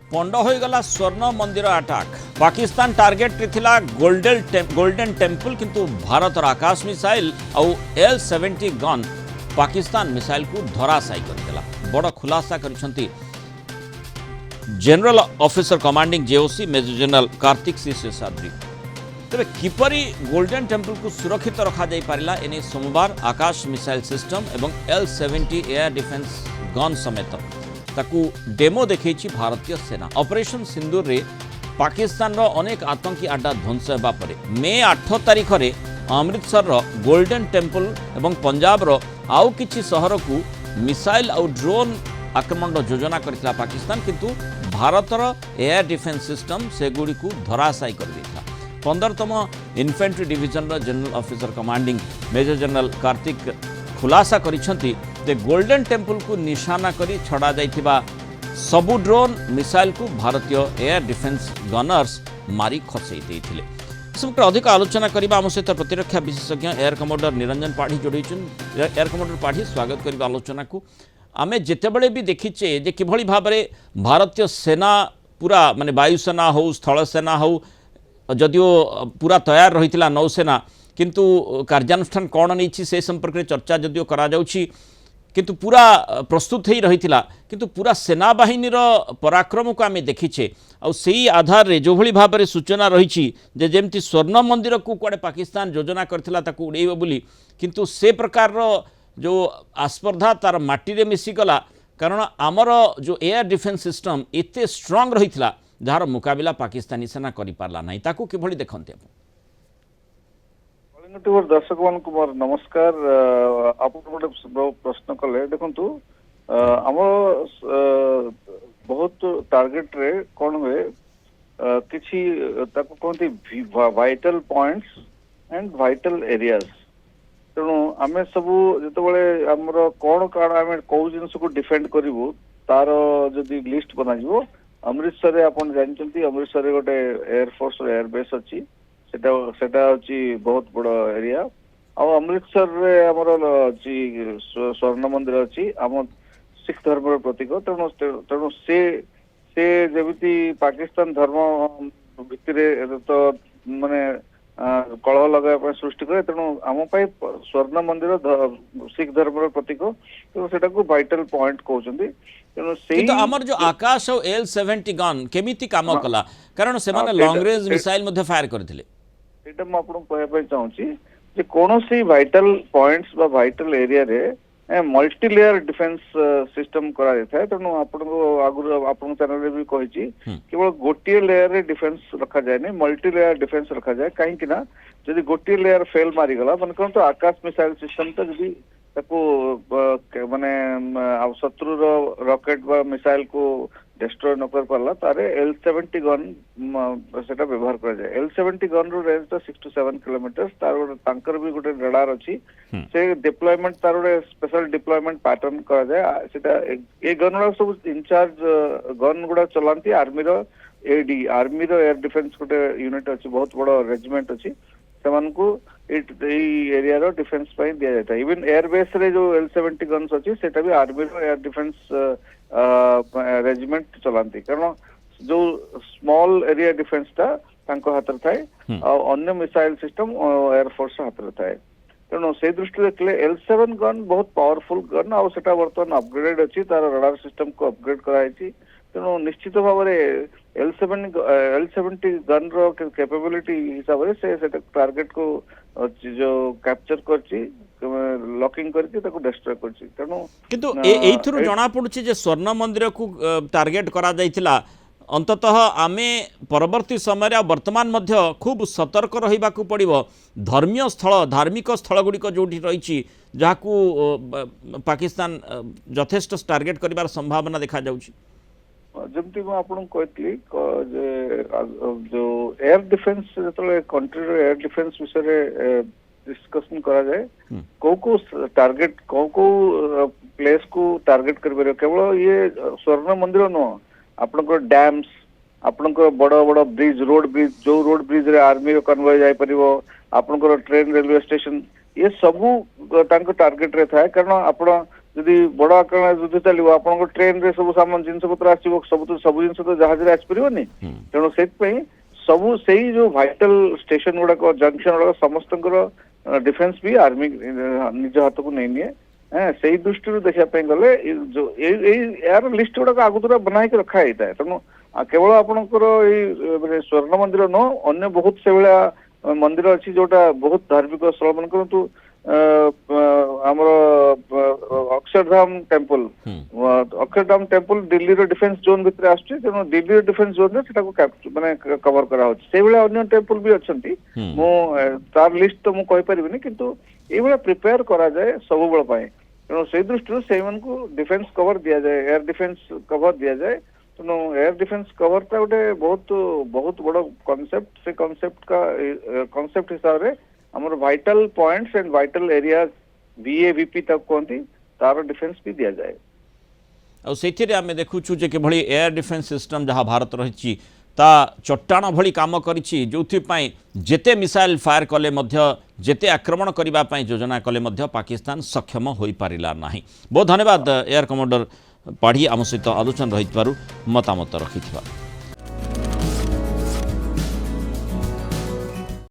पंड हो गला स्वर्ण मंदिर अटैक। पाकिस्तान टार्गेट थिला गोल्डन टेम्पल किंतु भारत आकाश मिसाइल आउ L-70 गन पाकिस्तान मिसाइल को धराशायी करदेला। बड़ खुलासा करिसेंती general officer commanding JOC major general Kartik C Seshadri. तेरे किपरि गोल्डन टेम्पल को सुरक्षित रखा जाई पारिला एने सोमवार आकाश मिसाइल सिस्टम एवं L-70 एयर डिफेंस गन समेत ताकू डेमो देखैछि भारतीय सेना। ऑपरेशन सिंदूर रे पाकिस्तान रो अनेक आतंकी अड्डा ध्वंस हेबा परे मे 8 तारिख रे अमृतसर रो गोल्डन टेम्पल एवं पंजाब रो आउ किछि शहर को मिसाइल आउ ड्रोन आक्रमण योजना करथिला पाकिस्तान, किंतु भारतर एयर डिफेंस सिस्टम सेगुड़ी को धराशायी कर देता। 15तम infantry division general officer commanding major general Kartik खुलासा करिसेंती जे गोल्डन टेम्पल को निशाना करी छड़ा जाइथिबा सबु ड्रोन मिसाइल को भारतीय एयर डिफेंस गनर्स मारी खसई देथिले। सबके अधिक आलोचना करबा आम सहित प्रतिरक्षा विशेषज्ञ एयर कमांडर निरंजन पाढ़ी जोड़ीछन। एयर कमांडर पाढ़ी स्वागत करबा आलोचना को। आमे जेतेबेले भी देखिचे जे किभଳି भाबरे भारतीय सेना पूरा माने वायुसेना हो स्थल सेना हो जदियो पूरा तैयार रहितिला नौसेना, किंतु कार्यानुष्ठान कौन नहीं से संपर्क में चर्चा जदियो करा जाउछि, किंतु पूरा प्रस्तुत ही रहितिला, किंतु पूरा सेना बाहिनी पराक्रम को आमे देखिछे। आ सेही आधार रे जो भली भाबरे सूचना रहिछि जे जेमति स्वर्ण मंदिर को कुआडे पाकिस्तान योजना करथिला ताकू उड़ेइबो बोली, किंतु से प्रकार जो आस्पर्धा तार माटी रे मिसी गला, कारण आमर जो एयर डिफेंस सिस्टम एते स्ट्रांग रहितिला जार मुकाबिला पाकिस्तानी सेना करि पारला नाही। ताकू किभଳି देखन्ते दर्शक मान को मोर नमस्कार। आप प्रश्न कले देखु आम बहुत टार्गेट रे कौन हुए किछि ताको कहते vital points and vital areas. तेणु आमे सबू जिते आमर कौन कारण आम कौ जिन को डिफेंड करूँ तार जदि लिस्ट बनाଯିव। अमृतसर रे आपन जानचंती अमृतसर रे गोटे एयरफोर्स एयरबेस अच्छी, सेटा हूँ बहुत बड़ एरिया। अमृतसर रे आमर अच्छी स्वर्ण मंदिर अच्छी आम सिख धर्म प्रतीक। तेणु तेणु से जमी पाकिस्तान धर्म भितर तो माने कलह लगा सृष्टि करे। तेणु आम स्वर्ण मंदिर सिख धर्म प्रतीक, तेणु सेटा को वाइटल पॉइंट कहते। तेणु से आमर जो आकाश और L-70 गन केमिति काम कला, कारण से माने लॉन्ग रेंज मिसाइल मध्ये फायर करथिले। एटा म आपन कहबा चाहूची जे कोनोसी वाइटल पॉइंट्स बा वाइटल एरिया रे मल्टी लेयर डिफेंस सिस्टम करा देता है। तेणु आपन को आगु आपन चैनल रे भी कहिची केवल गोटिए लेयर रे डिफेंस रखा जाए नहीं, मल्टी लेयर डिफेंस रखा जाए। कहीं कि ना जदि गोटिए लेयर फेल मारी गला मन तो आकाश मिसाइल सिस्टम तो जदि ताको माने शत्रु रॉकेट बा मिसाइल को डिस्ट्रॉय न कर पाला तारे L-70 गन सेटा व्यवहार करा जाए। L-70 गन रो रेंज तो 6 to 7 किलोमीटर। तार तांकर भी गोटे रडार अछि, से डिप्लॉयमेंट तार गोटे स्पेशल डिप्लॉयमेंट पैटर्न करा जाए। सेटा ए गन गुडा सब इंचार्ज गन गुडा चलांती आर्मी रो एडी आर्मी रो एयर डिफेंस गोटे यूनिट अछि, बहुत बड़ रेजिमेंट अछि। सेमान को एरिया रो डिफेंस पाई दिया जाता है। इवन एयरबेस रे जो L-70 गन्स अछि सेटा भी आर्मी रो एयर डिफेंस रेजिमेंट चलांती, कारण जो स्मॉल एरिया डिफेंस ता तांको हाथ थाए और अन्य मिसाइल सिस्टम एयरफोर्स हाथ थाए। तेणु से दृष्टि देखले L-7 गन बहुत पावरफुल गन और सेटा वर्तमान अपग्रेडेड अछि, तार रडार सिस्टम को अपग्रेड कराइछि। तेणु निश्चित भाव में L-70 गन रो कैपेबिलिटी हिसाब से टार्गेट को जो कैप्चर करछि लॉकिंग करके ताको डिस्ट्रॉय करछि। तेणु किंतु एथुरु जाना पड़ुछि जे स्वर्ण मंदिर को टार्गेट करा जाइतिला। अंततः आमे परवर्ती समय वर्तमान मध्य खूब सतर्क रहिबा को पड़िबो। धर्मीय स्थल धार्मिक स्थल गुड़िक जोठी रही जहां पाकिस्तान यथेष्ट टार्गेट करिवार संभावना देखा जाउछि। जमती मैं आपन कहतली जो एयर डिफेंस जो कंट्री रो एयर डिफेंस विषय डिस्कशन करा जाए को टार्गेट को प्लेस को टार्गेट कर केवल ये स्वर्ण मंदिर नुह आपनकर डैम्स आपनकर बड़ बड़ ब्रिज रोड ब्रिज रे आर्मी रो कन्वॉय जाय परिबो आपनकर ट्रेन रेलवे स्टेशन ये सबू टार्गेट रे थाए। कारण आपण ଯଦି ବଡ ଆକାରରେ ଯୁଦ୍ଧ ଚାଲିବ ଆପଣଙ୍କ ଟ୍ରେନରେ ସବୁ ସାମାନ ଜିନିଷ ପତ୍ର ଆସିବ ସବୁ ଜିନିଷ ତ ଜାହାଜରେ ଆସିପାରିବନି ତେଣୁ ସେଥିପାଇଁ ସବୁ ସେଇ ଯୋଉ ଭାଇଟାଲ ଷ୍ଟେସନ ଗୁଡାକ ଜଙ୍କସନ ଗୁଡାକ ସମସ୍ତଙ୍କର ଡିଫେନ୍ସ ବି ଆର୍ମି ନିଜ ହାତକୁ ନେଇନିଏ ସେଇ ଦୃଷ୍ଟିରୁ ଦେଖିବା ପାଇଁ ଗଲେ ଏହାର ଲିଷ୍ଟ ଗୁଡାକ ଆଗତୁରା ବନା ହେଇକି ରଖା ହେଇଥାଏ ତେଣୁ କେବଳ ଆପଣଙ୍କର ଏଇ ସ୍ୱର୍ଣ୍ଣ ମନ୍ଦିର ନୁହଁ ଅନ୍ୟ ବହୁତ ସେଭଳିଆ ମନ୍ଦିର ଅଛି ଯୋଉଟା ବହୁତ ଧାର୍ମିକ ସ୍ଥଳ ମାନେ କରନ୍ତୁ ଆମର ଅକ୍ଷରଧାମ ଟେମ୍ପଲ ଦିଲ୍ଲୀର ଡିଫେନ୍ସ ଜୋନ୍ ଭିତରେ ଆସୁଛି ତେଣୁ ଦିଲ୍ଲୀର ଡିଫେନ୍ସ ଜୋନରେ ସେଟାକୁ ମାନେ କଭର କରାହଉଛି ସେଇଭଳିଆ ଅନ୍ୟ ଟେମ୍ପଲ ବି ଅଛନ୍ତି ମୁଁ ତାର ଲିଷ୍ଟ ତ ମୁଁ କହିପାରିବିନି କିନ୍ତୁ ଏଇଭଳିଆ ପ୍ରିପେୟାର କରାଯାଏ ସବୁବେଳ ପାଇଁ ତେଣୁ ସେଇ ଦୃଷ୍ଟିରୁ ସେଇମାନଙ୍କୁ ଡିଫେନ୍ସ କଭର ଦିଆଯାଏ ଏୟାର ଡିଫେନ୍ସ କଭର ଦିଆଯାଏ ତେଣୁ ଏୟାର ଡିଫେନ୍ସ କଭରଟା ଗୋଟେ ବହୁତ ବଡ କନସେପ୍ଟ ସେ କନସେପ୍ଟ ହିସାବରେ ଆମର vital points and vital area VAVP ତାକୁ କୁହନ୍ତି ତାର ଡିଫେନ୍ସ ବି ଦିଆଯାଏ ସେଇଥିରେ ଆମେ ଦେଖୁଛୁ ଯେ କିଭଳି ଏୟାର ଡିଫେନ୍ସ ସିଷ୍ଟମ ଯାହା ଭାରତ ରହିଛି ତା ଚଟ୍ଟାଣ ଭଳି କାମ କରିଛି ଯେଉଁଥିପାଇଁ ଯେତେ ମିସାଇଲ ଫାୟାର କଲେ ମଧ୍ୟ ଯେତେ ଆକ୍ରମଣ କରିବା ପାଇଁ ଯୋଜନା କଲେ ମଧ୍ୟ ପାକିସ୍ତାନ ସକ୍ଷମ ହୋଇପାରିଲା ନାହିଁ ବହୁତ ଧନ୍ୟବାଦ ଏୟାର କମାଣ୍ଡର ପାଢ଼ୀ ଆମ ସହିତ ଆଲୋଚନା ରହିଥିବାରୁ ମତାମତ ରଖିଥିବା